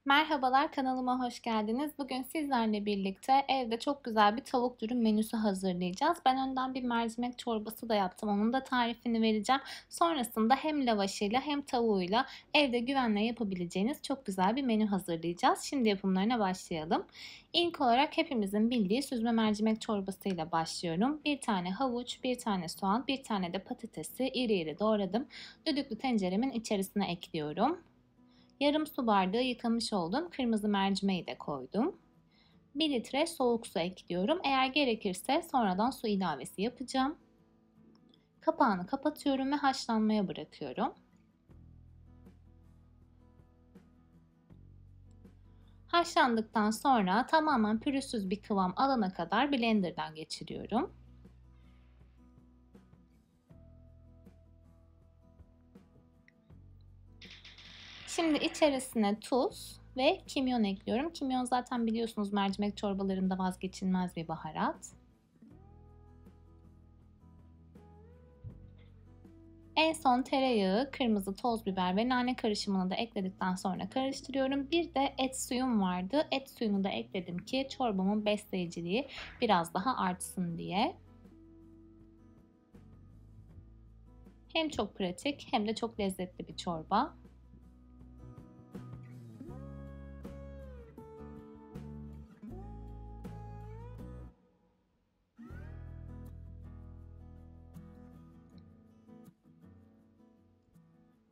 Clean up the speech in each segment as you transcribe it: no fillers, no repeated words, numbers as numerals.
Merhabalar, kanalıma hoş geldiniz. Bugün sizlerle birlikte evde çok güzel bir tavuk dürüm menüsü hazırlayacağız. Ben önden bir mercimek çorbası da yaptım. Onun da tarifini vereceğim. Sonrasında hem lavaşıyla hem tavuğuyla evde güvenle yapabileceğiniz çok güzel bir menü hazırlayacağız. Şimdi yapımlarına başlayalım. İlk olarak hepimizin bildiği süzme mercimek çorbasıyla başlıyorum. Bir tane havuç, bir tane soğan, bir tane de patatesi iri iri doğradım. Düdüklü tenceremin içerisine ekliyorum. Yarım su bardağı yıkamış olduğum kırmızı mercimeği de koydum. 1 litre soğuk su ekliyorum. Eğer gerekirse sonradan su ilavesi yapacağım. Kapağını kapatıyorum ve haşlanmaya bırakıyorum. Haşlandıktan sonra tamamen pürüzsüz bir kıvam alana kadar blenderdan geçiriyorum. Şimdi içerisine tuz ve kimyon ekliyorum. Kimyon zaten biliyorsunuz mercimek çorbalarında vazgeçilmez bir baharat. En son tereyağı, kırmızı toz biber ve nane karışımını da ekledikten sonra karıştırıyorum. Bir de et suyum vardı. Et suyunu da ekledim ki çorbamın besleyiciliği biraz daha artsın diye. Hem çok pratik hem de çok lezzetli bir çorba.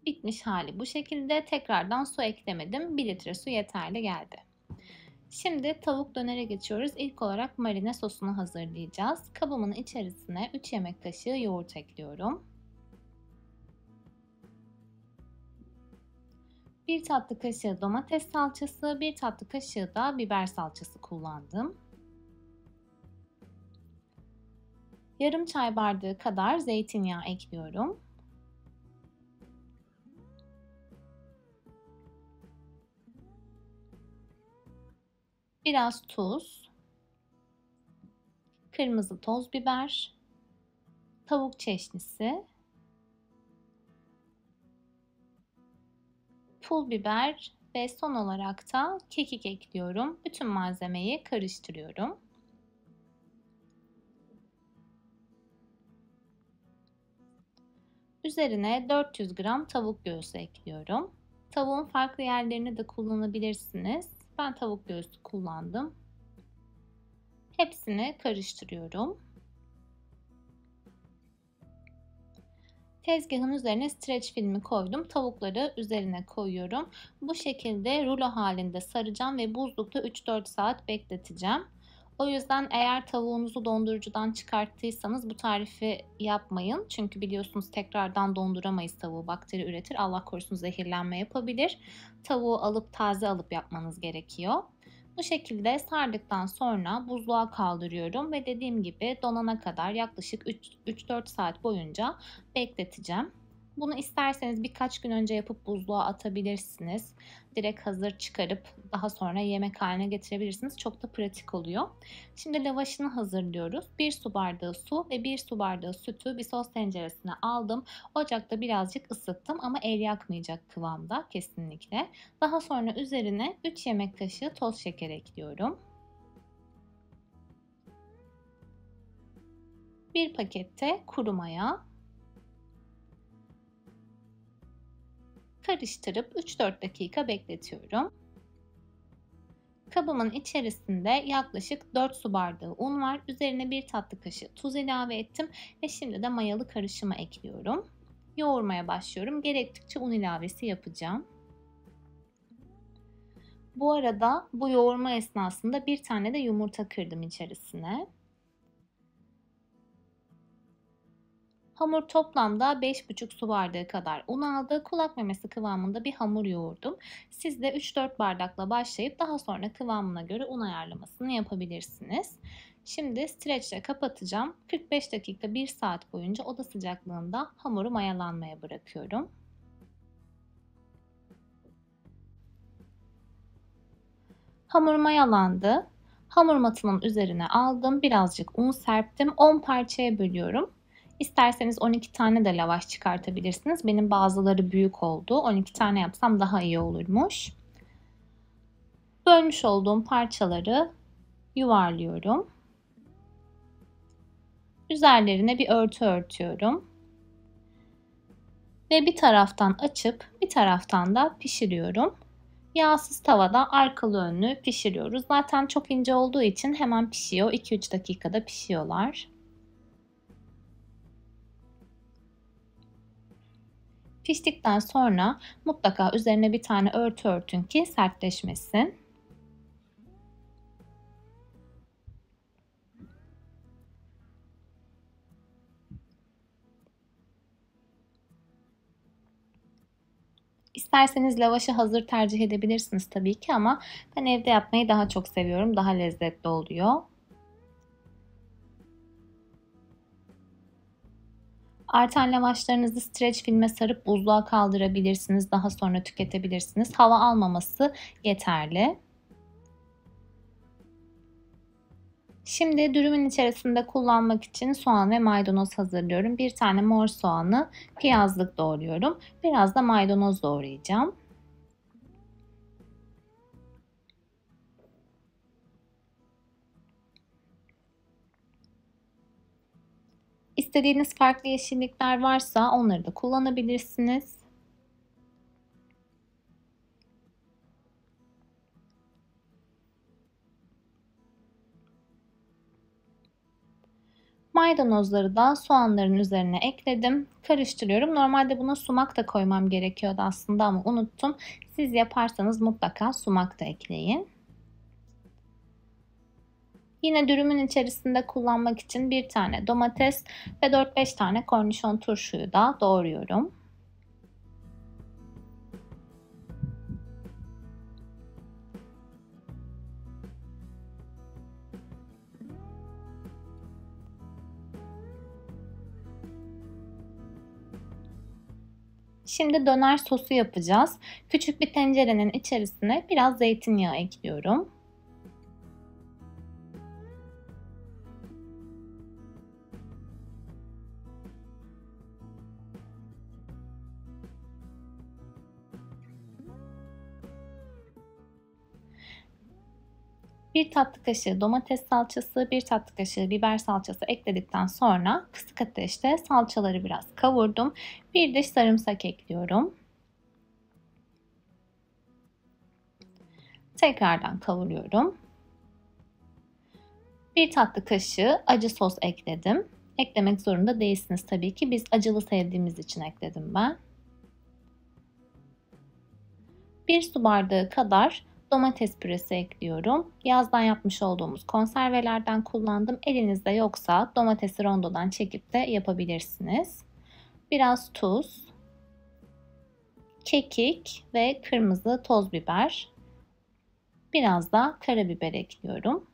Bitmiş hali bu şekilde. Tekrardan su eklemedim. 1 litre su yeterli geldi. Şimdi tavuk dönere geçiyoruz. İlk olarak marine sosunu hazırlayacağız. Kabımın içerisine 3 yemek kaşığı yoğurt ekliyorum. 1 tatlı kaşığı domates salçası, 1 tatlı kaşığı da biber salçası kullandım. Yarım çay bardağı kadar zeytinyağı ekliyorum. Biraz tuz, kırmızı toz biber, tavuk çeşnisi, pul biber ve son olarak da kekik ekliyorum. Bütün malzemeyi karıştırıyorum. Üzerine 400 gram tavuk göğsü ekliyorum. Tavuğun farklı yerlerini de kullanabilirsiniz. Ben tavuk göğsü kullandım. Hepsini karıştırıyorum. Tezgahın üzerine streç filmi koydum. Tavukları üzerine koyuyorum. Bu şekilde rulo halinde saracağım ve buzlukta 3-4 saat bekleteceğim. O yüzden eğer tavuğunuzu dondurucudan çıkarttıysanız bu tarifi yapmayın. Çünkü biliyorsunuz tekrardan donduramayız tavuğu. Bakteri üretir. Allah korusun zehirlenme yapabilir. Tavuğu alıp taze alıp yapmanız gerekiyor. Bu şekilde sardıktan sonra buzluğa kaldırıyorum ve dediğim gibi donana kadar yaklaşık 3-4 saat boyunca bekleteceğim. Bunu isterseniz birkaç gün önce yapıp buzluğa atabilirsiniz. Direkt hazır çıkarıp daha sonra yemek haline getirebilirsiniz. Çok da pratik oluyor. Şimdi lavaşını hazırlıyoruz. 1 su bardağı su ve 1 su bardağı sütü bir sos tenceresine aldım. Ocakta birazcık ısıttım ama el yakmayacak kıvamda kesinlikle. Daha sonra üzerine 3 yemek kaşığı toz şeker ekliyorum. 1 pakette kuru maya. Karıştırıp 3-4 dakika bekletiyorum. Kabımın içerisinde yaklaşık 4 su bardağı un var. Üzerine 1 tatlı kaşığı tuz ilave ettim ve şimdi de mayalı karışımı ekliyorum. Yoğurmaya başlıyorum. Gerektikçe un ilavesi yapacağım. Bu arada bu yoğurma esnasında bir tane de yumurta kırdım içerisine. Hamur toplamda 5,5 su bardağı kadar un aldı. Kulak memesi kıvamında bir hamur yoğurdum. Siz de 3-4 bardakla başlayıp daha sonra kıvamına göre un ayarlamasını yapabilirsiniz. Şimdi streçle kapatacağım. 45 dakika 1 saat boyunca oda sıcaklığında hamuru mayalanmaya bırakıyorum. Hamur mayalandı. Hamur matının üzerine aldım. Birazcık un serptim. 10 parçaya bölüyorum. İsterseniz 12 tane de lavaş çıkartabilirsiniz. Benim bazıları büyük oldu. 12 tane yapsam daha iyi olurmuş. Bölmüş olduğum parçaları yuvarlıyorum. Üzerlerine bir örtü örtüyorum. Ve bir taraftan açıp bir taraftan da pişiriyorum. Yağsız tavada arkalı önlü pişiriyoruz. Zaten çok ince olduğu için hemen pişiyor. 2-3 dakikada pişiyorlar. Piştikten sonra mutlaka üzerine bir tane örtü örtün ki sertleşmesin. İsterseniz lavaşı hazır tercih edebilirsiniz tabii ki ama ben evde yapmayı daha çok seviyorum. Daha lezzetli oluyor. Artan lavaşlarınızı streç filme sarıp buzluğa kaldırabilirsiniz. Daha sonra tüketebilirsiniz. Hava almaması yeterli. Şimdi dürümün içerisinde kullanmak için soğan ve maydanoz hazırlıyorum. Bir tane mor soğanı piyazlık doğruyorum. Biraz da maydanoz doğrayacağım. İstediğiniz farklı yeşillikler varsa onları da kullanabilirsiniz. Maydanozları da soğanların üzerine ekledim. Karıştırıyorum. Normalde buna sumak da koymam gerekiyordu aslında ama unuttum. Siz yaparsanız mutlaka sumak da ekleyin. Yine dürümün içerisinde kullanmak için bir tane domates ve 4-5 tane kornişon turşuyu da doğruyorum. Şimdi döner sosu yapacağız. Küçük bir tencerenin içerisine biraz zeytinyağı ekliyorum. Bir tatlı kaşığı domates salçası, bir tatlı kaşığı biber salçası ekledikten sonra kısık ateşte salçaları biraz kavurdum. Bir diş sarımsak ekliyorum. Tekrardan kavuruyorum. Bir tatlı kaşığı acı sos ekledim. Eklemek zorunda değilsiniz tabii ki. Biz acılı sevdiğimiz için ekledim ben. Bir su bardağı kadar domates püresi ekliyorum. Yazdan yapmış olduğumuz konservelerden kullandım. Elinizde yoksa domatesi rondodan çekip de yapabilirsiniz. Biraz tuz, kekik ve kırmızı toz biber. Biraz da karabiber ekliyorum.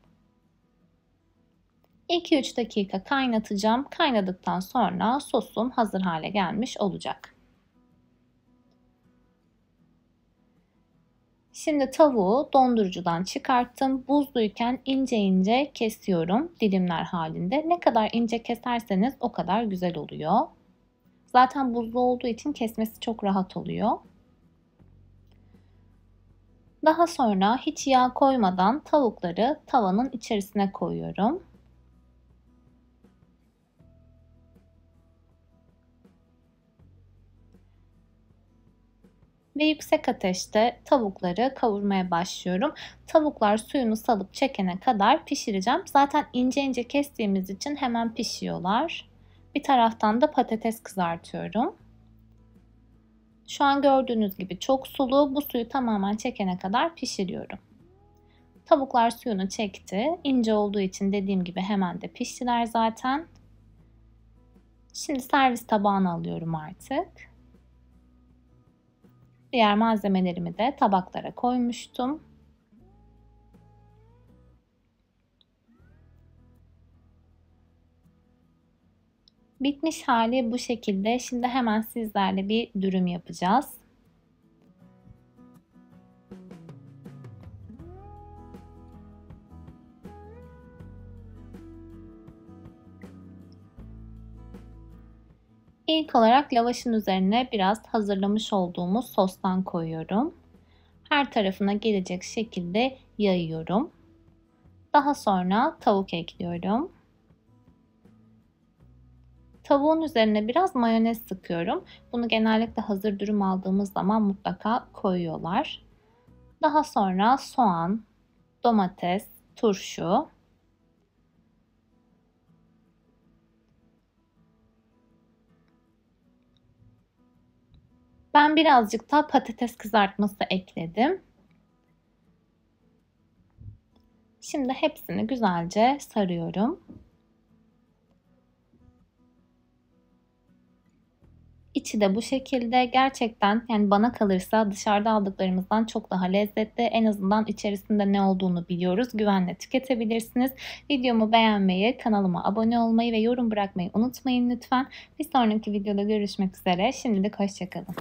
2-3 dakika kaynatacağım. Kaynadıktan sonra sosum hazır hale gelmiş olacak. Şimdi tavuğu dondurucudan çıkarttım. Buzluyken ince ince kesiyorum dilimler halinde. Ne kadar ince keserseniz o kadar güzel oluyor. Zaten buzlu olduğu için kesmesi çok rahat oluyor. Daha sonra hiç yağ koymadan tavukları tavanın içerisine koyuyorum. Ve yüksek ateşte tavukları kavurmaya başlıyorum. Tavuklar suyunu salıp çekene kadar pişireceğim. Zaten ince ince kestiğimiz için hemen pişiyorlar. Bir taraftan da patates kızartıyorum. Şu an gördüğünüz gibi çok sulu. Bu suyu tamamen çekene kadar pişiriyorum. Tavuklar suyunu çekti. İnce olduğu için dediğim gibi hemen de piştiler zaten. Şimdi servis tabağına alıyorum artık. Diğer malzemelerimi de tabaklara koymuştum. Bitmiş hali bu şekilde. Şimdi hemen sizlerle bir dürüm yapacağız. İlk olarak lavaşın üzerine biraz hazırlamış olduğumuz sostan koyuyorum. her tarafına gelecek şekilde yayıyorum. Daha sonra tavuk ekliyorum. Tavuğun üzerine biraz mayonez sıkıyorum. Bunu genellikle hazır dürüm aldığımız zaman mutlaka koyuyorlar. Daha sonra soğan, domates, turşu. Ben birazcık da patates kızartması ekledim. Şimdi hepsini güzelce sarıyorum. İçi de bu şekilde, gerçekten yani bana kalırsa dışarıda aldıklarımızdan çok daha lezzetli. En azından içerisinde ne olduğunu biliyoruz. Güvenle tüketebilirsiniz. Videomu beğenmeyi, kanalıma abone olmayı ve yorum bırakmayı unutmayın lütfen. Bir sonraki videoda görüşmek üzere. Şimdilik hoşça kalın.